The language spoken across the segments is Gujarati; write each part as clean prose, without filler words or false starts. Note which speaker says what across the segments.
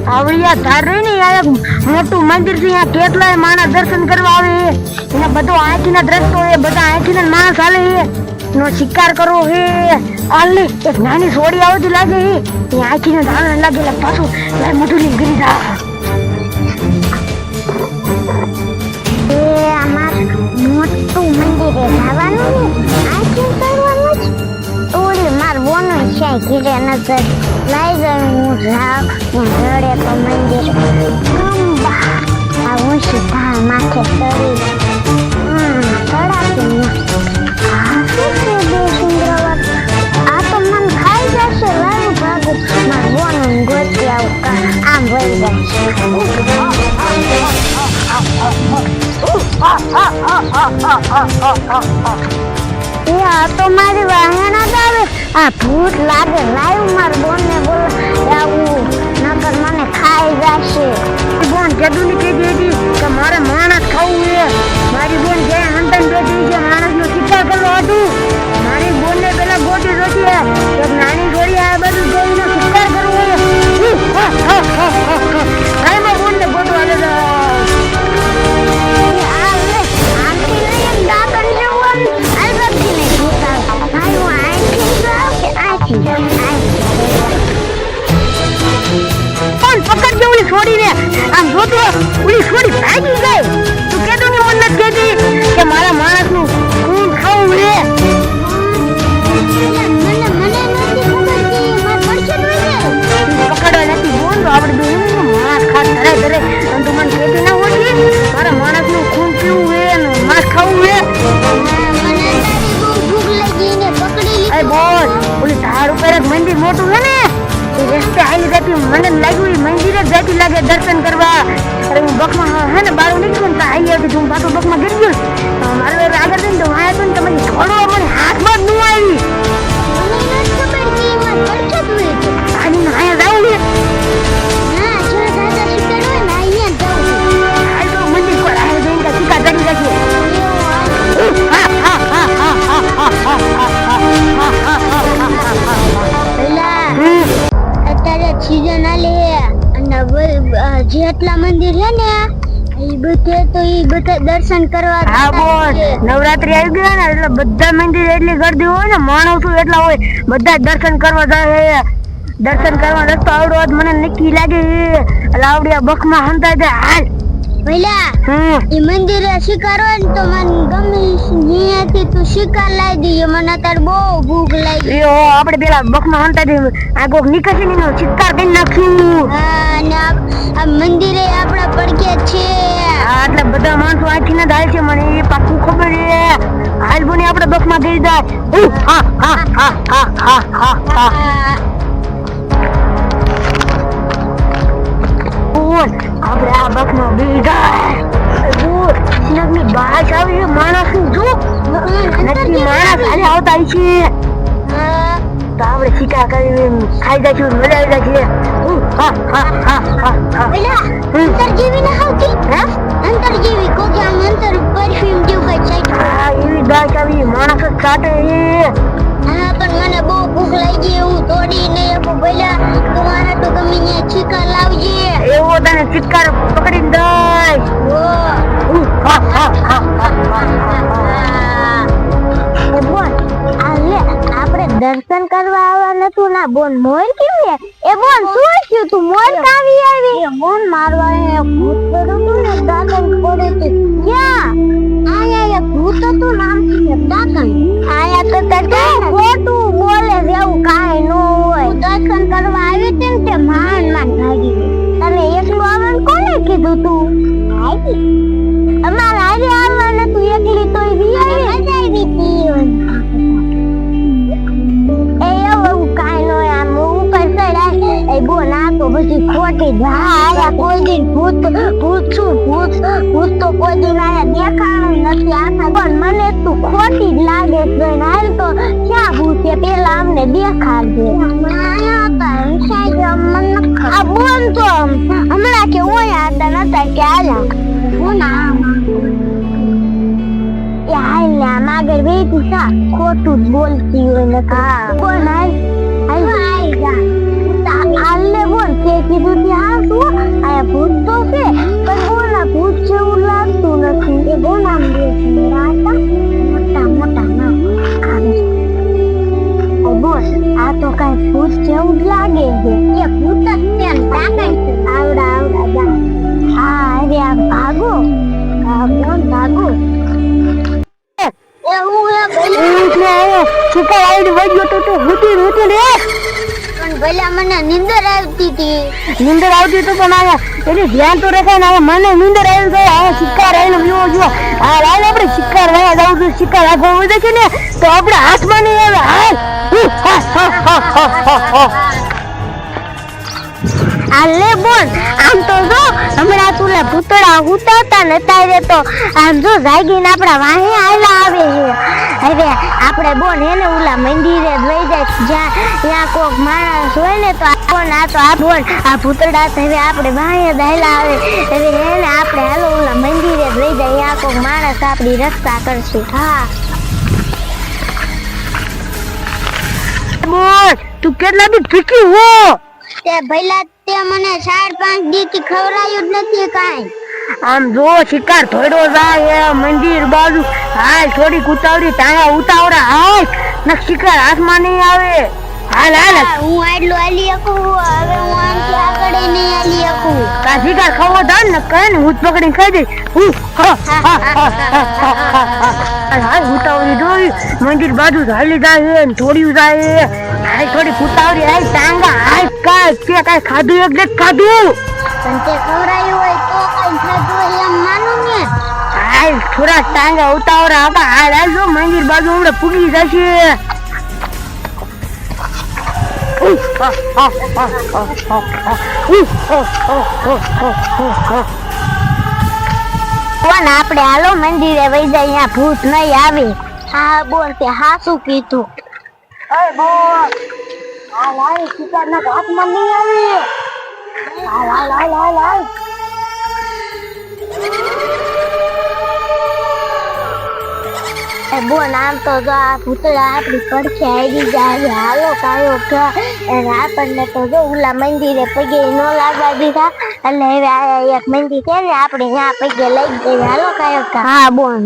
Speaker 1: આવડિયા ધારે ને આ એક મોટું મંદિર છે, અહીંયા કેટલાય માણસ દર્શન કરવા આવે એને બધો આંખીના દ્રશ્યો એ બધા આંખીના માણસ હાલે નો શિકાર કરવો હે આલે એક નાની સોડી આવતી લાગે હે એ આંખીને ધારણ લાગેલા પાછું લાય મોટું લઈ ગઈ જા
Speaker 2: એ અમાર મોટું મંદિરે જવાનું આખી કરવાનું જ ઓલી માર બોનો છે ઘીરે નજર લઈ જાય હું રાખ રડે તો મંદિર અંબા આ હું સીધા માથે ચડી ચડાતી આ શું છે બે સુંદર આ તો મન ખાઈ જશે લાવું ભાગું માર બોનો ગોતી આવું આમ વહી જાય તો મારી વાહણા જ આવે આ ભૂત લાગે લાવ માર બોન ને બોલ આવું નકર મને ખાઈ જશે
Speaker 1: બોન જદુની કે દીધી કે મારે માણસ ખાવું છે મારી બોન જે હંતન બેઠી છે માણસનો શિકાર કરવા હતું મારી બોનને પેલા ગોટી રોટી એક નાની ગોળી આ બધું જોઈને શિકાર કરવો હાય માં બોનને ગોટવા લેજો પકડજો ઓલી છોડીને આમ જોતો ઓલી છોડી ભાગી ગઈ તું કેતો ની મન નથી કેતી કે મારા માણસનું ખૂન ખાવું છે પકડવા નથી બોલ તો આપણે બે માણસ ખાસ ધરે ધરે અને તું મને કેતી ના હોય મારા માણસનું ખૂન પીવું છે અને માસ ખાવું છે અરે બોલ ઓલી ધાર ઉપર એક મંદિર મોટું છે ને રસ્તે આવી જતી મને લાગ્યું મંદિરે જ જતી લાગે દર્શન કરવા અરે હું બકમાં હે ને બારું નીકળું ને આવી હતી તું પાછું બકમાં ગઈ ગયું મારે આગળ જઈને તો વાયા તો ને તમે છોડો મને હાથમાં જ ન આવી આની આયા જાવ ને મંદિર પર આવી જઈને ટીકા ચડી જશે
Speaker 2: અત્યારે સીઝન આલે અને જેટલા મંદિર છે ને એ બધે તો એ બધા દર્શન કરવા
Speaker 1: હા બોલ નવરાત્રી આવી ગયા ને એટલે બધા મંદિર એટલી ગર્દી હોય ને માણસો એટલા હોય બધા દર્શન કરવા જાય દર્શન કરવા રસ્તો આવડો મને નક્કી લાગે એટલે આવડિયા બખમાં હંતા જાય હાલ
Speaker 2: પેલા એ મંદિરે શિકાર હોય ને તો મને ગમે અહીંયાથી તું શિકાર લાવી દઈએ મને અત્યારે બહુ ભૂખ લાગી
Speaker 1: યો આપણે પેલા બખમાં હંતા દે આ કોક નીકળશે ને શિકાર કરી નાખ્યું
Speaker 2: અને આ મંદિરે આપણા પડકે છે
Speaker 1: એટલે બધા માણસો આથી ના થાય છે મને એ પાક્કું ખબર છે હાલ બોની આપણે બખમાં ગઈ જાય હા હા હા હા હા હા હા આપણે આ બખમાં ગઈ જાય નગની બાજ આવી માણસ જો નગની માણસ આજે આવતા છે તો આપણે શિકાર કરી ખાઈ જશું મજા આવી જશે હા હા હા હા હા
Speaker 2: અંતર જેવી ના આવતી અંતર જેવી કોઈ આમ અંતર પરફ્યુમ જેવું કઈ છે
Speaker 1: હા એવી બાજ આવી માણસ જ કાટે
Speaker 2: હા પણ મને બહુ ભૂખ લાગી એવું તોડી નહીં આપું પેલા તમારે તો ગમે ત્યાં શિકાર લાવજે
Speaker 1: એવો તને શિકાર પકડી દે હા હા હા
Speaker 2: બોલ આલે આપણે દર્શન કરવા આવવા નતું ના બોન મોર કેવી એ બોન શું થયું તું મોર કાવી આવી એ બોન મારવા એ ભૂત પડ્યું તું ને દાદન પડે છે ક્યાં આયા એ ભૂત હતું નામ છે દાદન આયા તો તને ખોટું બોલે જેવું કાઈ ન હોય દર્શન કરવા આવી હતી ને તે માન ભાગી તને એકલું આવવાનું કોને કીધું તું આવી અમાર હારે આવવાનું તું એકલી તોય વી આવી હતી એ બોલ આ તો બધી ખોટી આયા કોઈ દિન ભૂત તો કોઈ દિન આયા દેખાણું નથી આખા પણ મને તું ખોટી જ લાગે છે હાલ તો ક્યાં ભૂત છે પેલા અમને દેખાડજે આ બોલ તો હમણાં કે ઓય હતા નતા કે આલા હું ના એ હાલ ને આમ આગળ બેઠી સા ખોટું જ બોલતી હોય ને હા બોલ હાલ હાલ જા હાલ ને બોલ કે કીધું હા શું ભૂત જેવું જ લાગે છે એ ભૂત જ છે ને તાકાય છે આવડા જા હા અરે આમ ભાગો બોન ભાગો એ હું
Speaker 1: શિકાર આવીને વળ્યો તો હુતી રે
Speaker 2: પણ ભલા મને નીંદર આવતી હતી
Speaker 1: નીંદર આવતી તો પણ આયા એટલે ધ્યાન તો રખાય ને મને નીંદર આવી ગઈ આ શિકાર આવીને વિવો જો આ લાલ આપણે શિકાર વાયા જાવ તો શિકાર આગો વધે છે ને તો આપણે હાથમાં નહીં આવે
Speaker 2: આલે બોન આમ તો જો હમણાં તુલે ભૂતડા ઉતારતા નતા રે તો આમ જો જાગીને આપણા વાહે આયલા આવે છે હવે આપણે બોન એને ઉલા મંદિરે લઈ જાય જ્યાં ત્યાં કોક માણસ હોય ને તો બોન આ બોન આ ભૂતડા હવે આપણે વાહે દાયલા આવે હવે એને આપણે હાલો ઉલા મંદિરે લઈ જાય ત્યાં કોક માણસ આપણી રક્ષા કરશે હા
Speaker 1: બોલ તું કેટલા બી ફીકી હો
Speaker 2: તે ભઈલા તે મને 4-5 દી થી ખવરાયું જ નથી કાઈ
Speaker 1: આમ જો શિકાર થોડો જાય મંદિર બાજુ હાલ થોડી ઉતાવળી તાયા ઉતાવળા હાલ ન શિકાર હાથમાં નહીં આવે હાલ હાલ
Speaker 2: હું આટલું આલી શકું હવે હું આમથી આગળ નહીં આલી શકું
Speaker 1: કા શિકાર ખાવો થાય ને કઈ ને હું પકડીને ખાઈ દઈશ હાલ ઉતાવળી જોઈ મંદિર બાજુ હાલી જાય ને થોડી જાય હાલ થોડી ઉતાવળી હાલ ટાંગા હાલ કાંઈ ખાધું એક જ ખાધું
Speaker 2: પણ તે ખવરાયું હોય તો કઈ ખાધું હોય એમ માનું ને
Speaker 1: હાલ થોડા ટાંગા ઉતાવળા હતા હાલ હાલ જો મંદિર બાજુ હમણાં પૂગી જશે
Speaker 2: કોણ આપણે હાલો મંદિરે વઈ જાય અહીંયા ભૂત નહીં આવે હા બોલ તે હાસું કીધું
Speaker 1: અરે બોલ આ લાઈ શિકારના હાથમાં નહીં આવે હાલ હાલ હાલ હાલ હાલ
Speaker 2: બોન આમ તો જો આ ભૂતળા આપણી પડખે આવી જાય હાલો કાયો અને આપણને તો જો ઉલા મંદિરે પગે ન લાગવા દીધા એટલે હવે આ એક મંદિર છે ને આપણે ત્યાં પગે લઈ જઈએ હાલો કાયો હા બોન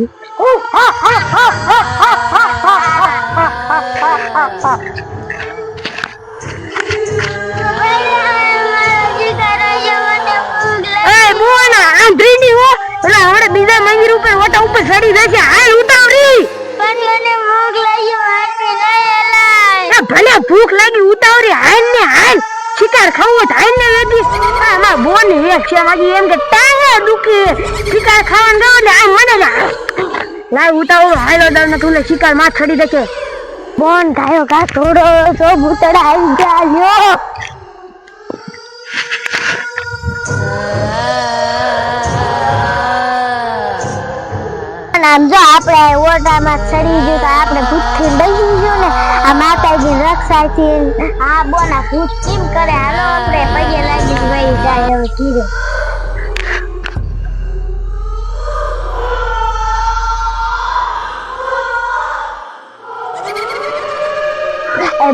Speaker 1: બીજા મંદિર ઉપર ઓટા ઉપર ચડી જશે હાલ ઉતાવળી ભલે ભૂખ લાગી ઉતાવળી હાલ ને હાલ શિકાર ખાવો હાલ ને વેદી આમાં બોન એક છે માજી એમ કે ટાંગે દુખે શિકાર ખાવાનું જાવ ને આ મને લાય ઉતાવળો હાલો દરને તું શિકાર માં ચડી જશે
Speaker 2: બોન ગાયો કા થોડો તો ભૂતડા આવી ગયા આમ જો આપણે ઓરડામાં ચડી ગયું તો આપણે ભૂતથી બેસી ગયું ને આ માતાજી રક્ષા છે આ બોના ભૂત કેમ કરે હાલો આપણે પગે લાગી વહી જાય હવે ધીરે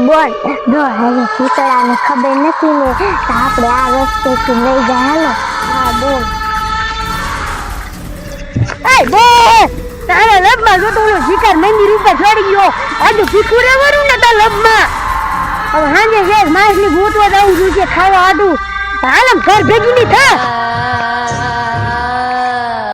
Speaker 2: બોલ જો હવે ભૂતડાને ખબર નથી ને તો આપણે આ રસ્તેથી લઈ જાય હાલો હા બોલ
Speaker 1: તારા લબમાં જો તો ઓલો શિકાર મંદિર ઉપર ચડી ગયો આજે ભીખું રહેવાનું ને તારા લબમાં હવે સાંજે છે માછલી ગોતવા જવું જોઈએ ખાવા આડું હાલમ ઘર ભેગી ની થા